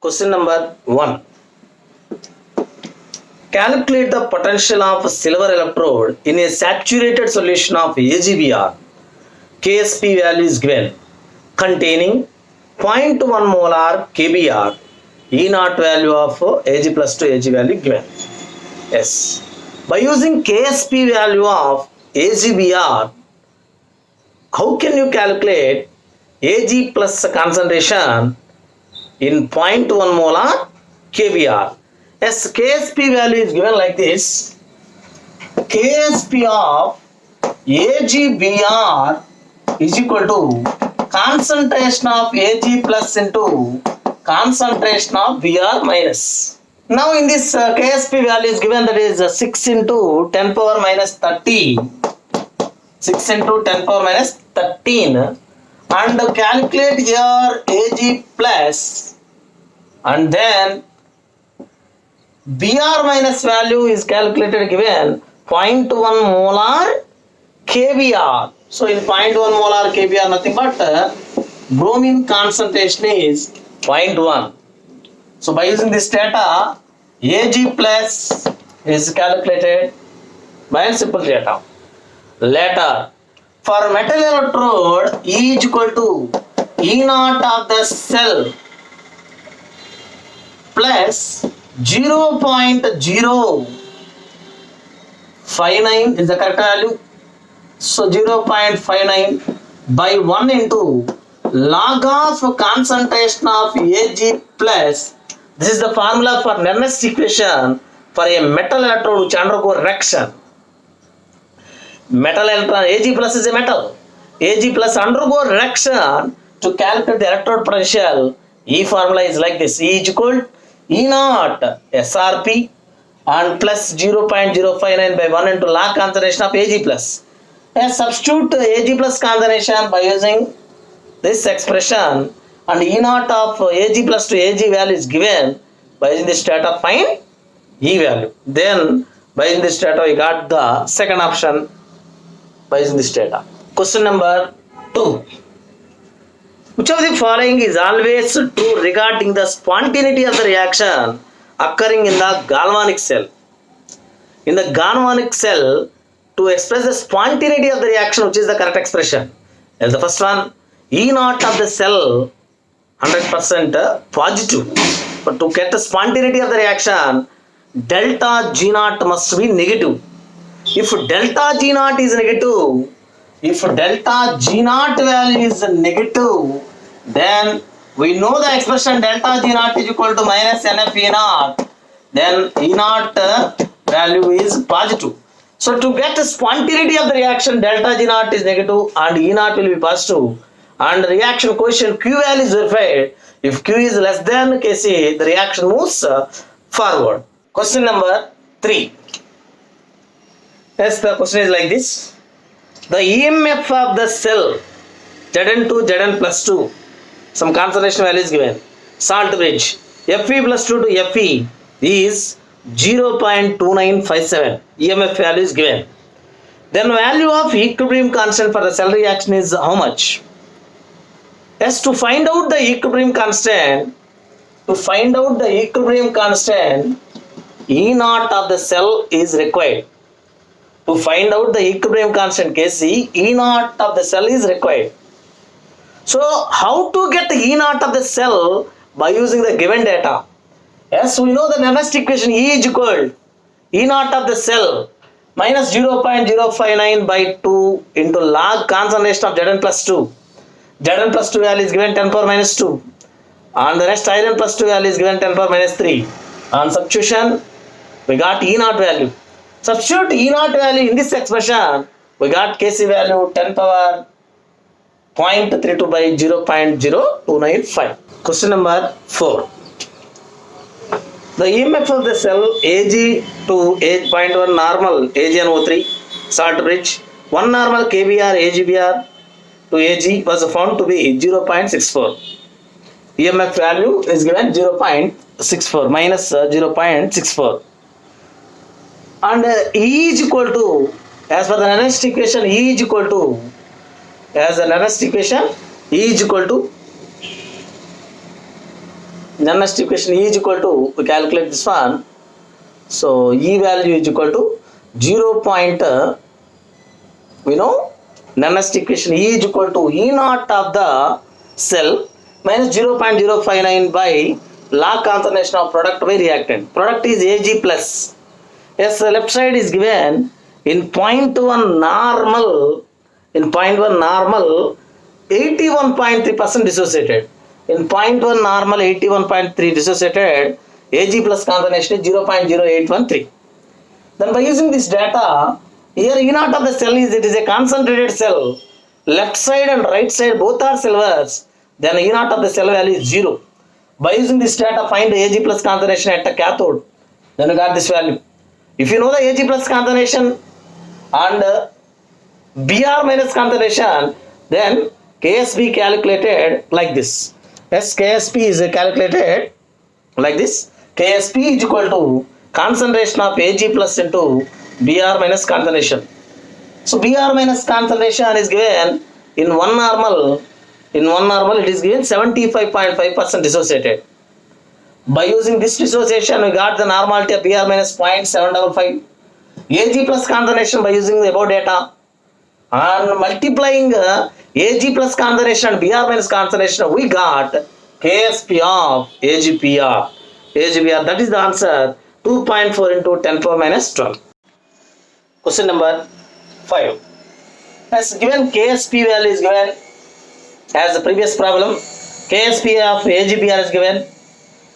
Question number 1. Calculate the potential of silver electrode in a saturated solution of AgBr. KSP value is given containing 0.1 molar KBr. E naught value of Ag plus 2 Ag value given. Yes. By using KSP value of AgBr, how can you calculate Ag plus concentration in 0.1 molar KBr? Yes, KSP value is given like this. KSP of AgBr is equal to concentration of Ag plus into concentration of Br minus. Now in this KSP value is given, that is 6 into 10 power minus 13. 6 into 10 power minus 13, and calculate here Ag plus, and then Br minus value is calculated given 0.1 molar KBr. So in 0.1 molar KBr nothing but bromine concentration is 0.1. So by using this data, Ag plus is calculated by a simple data. Later, for metal electrode, E is equal to E naught of the cell plus 0.059 is the correct value. So 0.59 by 1 into log of concentration of Ag plus. This is the formula for Nernst equation for a metal electrode which undergo reaction. Metal electron, Ag plus is a metal. Ag plus undergo reaction to calculate the electrode potential. E formula is like this. E is equal to E naught SRP and plus 0.059 by 1 into log concentration of Ag plus. Substitute Ag plus concentration by using this expression, and E naught of Ag plus to Ag value is given by using this data, find E value. Then by using this data we got the second option by using this data. Question number 2. Which of the following is always true regarding the spontaneity of the reaction occurring in the galvanic cell? In the galvanic cell, to express the spontaneity of the reaction, which is the correct expression? As the first one, E naught of the cell 100% positive. But to get the spontaneity of the reaction, delta G naught must be negative. If delta G naught is negative, if delta G naught value is negative, then we know the expression delta G naught is equal to minus NF E naught. Then E naught value is positive. So to get the spontaneity of the reaction, delta G naught is negative and E naught will be positive. And reaction coefficient Q value is verified. If Q is less than Kc, the reaction moves forward. Question number 3. Yes, the question is like this. The EMF of the cell Zn to Zn plus 2, some concentration value is given. Salt bridge Fe plus 2 to Fe is 0.2957. EMF value is given. Then value of equilibrium constant for the cell reaction is how much? Yes, to find out the equilibrium constant, E naught of the cell is required. To find out the equilibrium constant Kc, E naught of the cell is required. So how to get the E naught of the cell? By using the given data. Yes, we know the Nernst equation. E is equal to E naught of the cell minus 0.059 by 2 into log concentration of Zn plus 2. Zn plus 2 value is given 10 power minus 2. And the next iron plus 2 value is given 10 power minus 3. On substitution, we got E naught value. Substitute E naught value in this expression, we got Kc value 10 power 0.32 by 0.0295. Question number 4. The EMF of the cell Ag to 8.1 normal AgNO3 salt bridge, 1 normal KBr AgBr to Ag was found to be 0.64. EMF value is given 0.64 minus 0.64. And E is equal to, as per the Nernst equation, E is equal to, as the Nernst equation, E is equal to nearest equation E is equal to, we calculate this one. So E value is equal to 0. We know nearest equation E is equal to E naught of the cell minus 0.059 by log concentration of product by reactant. Product is Ag plus. Yes, the left side is given in 0.1 normal, 81.3% dissociated. In 0.1 normal, 81.3 dissociated, Ag plus concentration is 0.0813. Then by using this data, here E naught of the cell is, it is a concentrated cell. Left side and right side both are silvers. Then E naught of the cell value is 0. By using this data, find Ag plus concentration at the cathode. Then you got this value. If you know the Ag plus concentration and Br minus concentration, then KSP calculated like this. Yes, KSP is calculated like this. KSP is equal to concentration of Ag plus into Br minus concentration. So Br minus concentration is given in 1 normal. In 1 normal it is given 75.5% dissociated. By using this dissociation, we got the normality of Br minus 0.755. Ag plus concentration by using the above data and multiplying Ag plus concentration and Br minus concentration, we got KSP of AgPr. AgPr, that is the answer, 2.4 into 10 power minus 12. Question number 5. As given KSP value is given as the previous problem, KSP of AgPr is given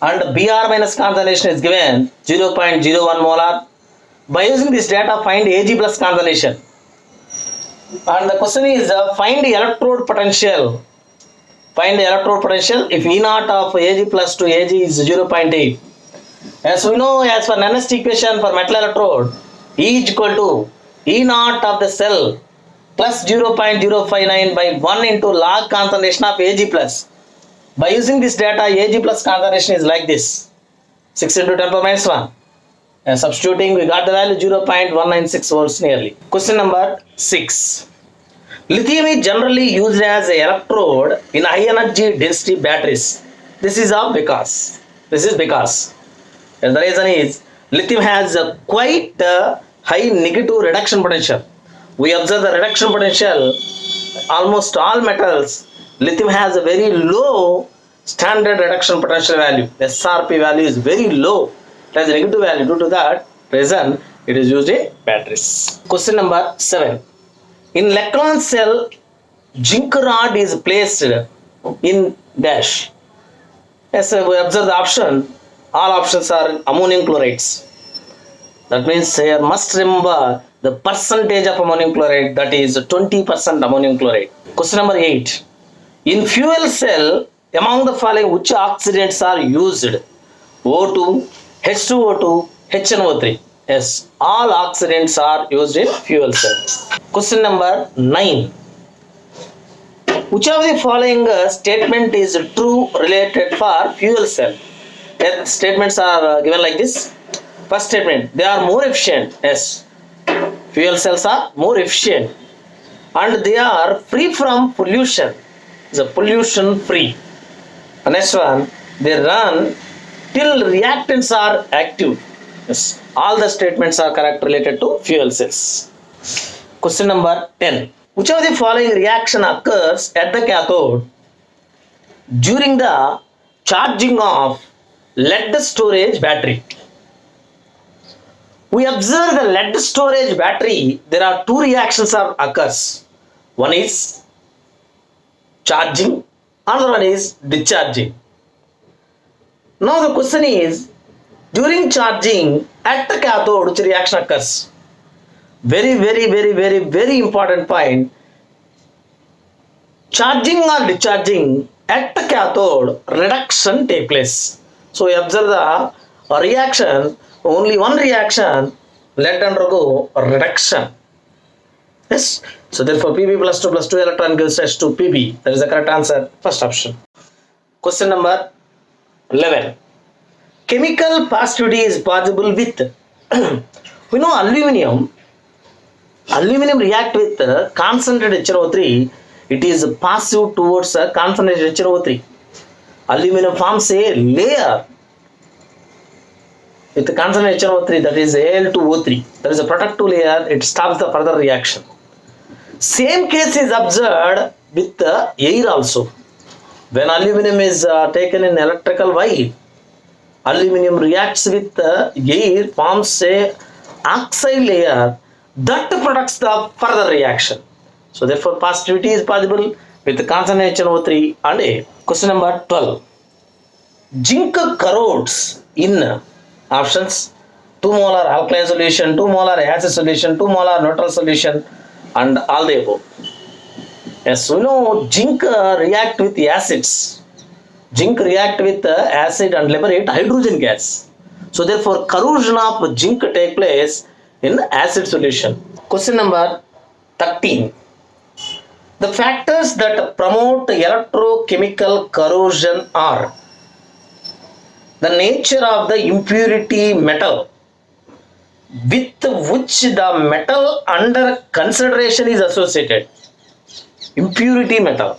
and Br minus concentration is given 0.01 molar. By using this data, find Ag plus concentration. And the question is find the electrode potential. Find the electrode potential if E naught of Ag plus to Ag is 0.8. As we know, as per Nernst equation for metal electrode, E is equal to E naught of the cell plus 0.059 by 1 into log concentration of Ag plus. By using this data, Ag plus concentration is like this, 6 into 10 power minus 1. And substituting, we got the value 0.196 volts nearly. Question number 6. Lithium is generally used as an electrode in high energy density batteries. This is because. And the reason is lithium has a quite high negative reduction potential. We observe the reduction potential almost all metals. Lithium has a very low standard reduction potential value. SRP value is very low. It has a negative value. Due to that reason, it is used in batteries. Question number 7. In Leclan cell, zinc rod is placed in dash. Yes, we observe the option. All options are ammonium chlorides. That means here must remember the percentage of ammonium chloride, that is 20% ammonium chloride. Question number 8. In fuel cell, among the following which oxidants are used? O2, H2O2, HNO3. Yes, all oxidants are used in fuel cell. Question number 9. Which of the following statement is true related for fuel cell? The statements are given like this. First statement, they are more efficient. Yes, fuel cells are more efficient and they are free from pollution. The pollution free. The next one, they run till reactants are active. Yes, all the statements are correct related to fuel cells. Question number 10. Which of the following reaction occurs at the cathode during the charging of lead storage battery? We observe the lead storage battery, there are two reactions that occurs. One is charging, another one is discharging. Now the question is, during charging at the cathode, which reaction occurs? Very important point. Charging or discharging at the cathode, reduction take place. So we observe the reaction, only one reaction, let undergo reduction. Yes. So therefore Pb plus 2 electron gives us to Pb. That is the correct answer. First option. Question number 11. Chemical positivity is possible with we know aluminum react with concentrated HNO3. It is passive towards concentrated HNO3. Aluminum forms a layer with the concentration of 3, that is Al2O3. There is a protective layer, it stops the further reaction. Same case is observed with the air also. When aluminum is taken in electrical wire, aluminum reacts with the air, forms a oxide layer that products the further reaction. So therefore positivity is possible with the concentration of 3 and air. Question number 12. Zinc corrodes in options 2 molar alkaline solution, 2 molar acid solution, 2 molar neutral solution, and all the above. Yes, we know zinc react with acids. Zinc react with acid and liberate hydrogen gas. So therefore corrosion of zinc take place in acid solution. Question number 13. The factors that promote electrochemical corrosion are the nature of the impurity metal with which the metal under consideration is associated. Impurity metal.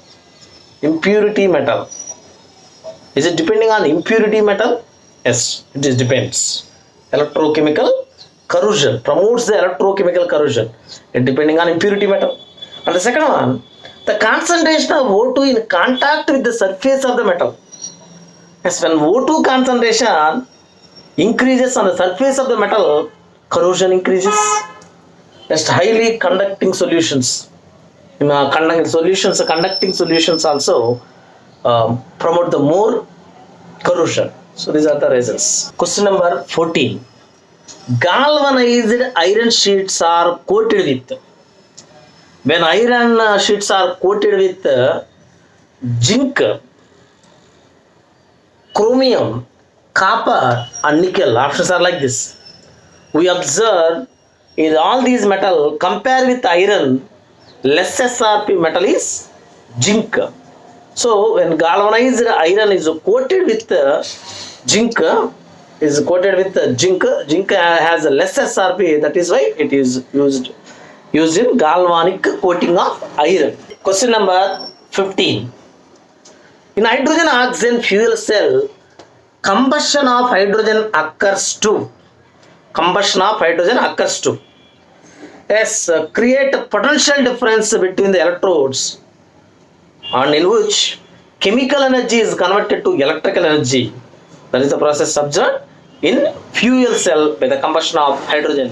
Impurity metal. Is it depending on impurity metal? Yes, it is depends. Electrochemical corrosion promotes the electrochemical corrosion. It depending on impurity metal. And the second one, the concentration of O2 in contact with the surface of the metal. Yes, when O2 concentration increases on the surface of the metal, corrosion increases. Next, highly conducting solutions. In conducting solutions also promote the more corrosion. So these are the reasons. Question number 14. Galvanized iron sheets are coated with. When iron sheets are coated with zinc, chromium, copper and nickel, options are like this. We observe in all these metal, compare with iron, less SRP metal is zinc. So when galvanized iron is coated with zinc, zinc has less SRP, that is why it is used in galvanic coating of iron. Question number 15. In hydrogen oxygen fuel cell, combustion of hydrogen occurs too. Yes, create a potential difference between the electrodes, and in which chemical energy is converted to electrical energy. That is the process observed in fuel cell by the combustion of hydrogen.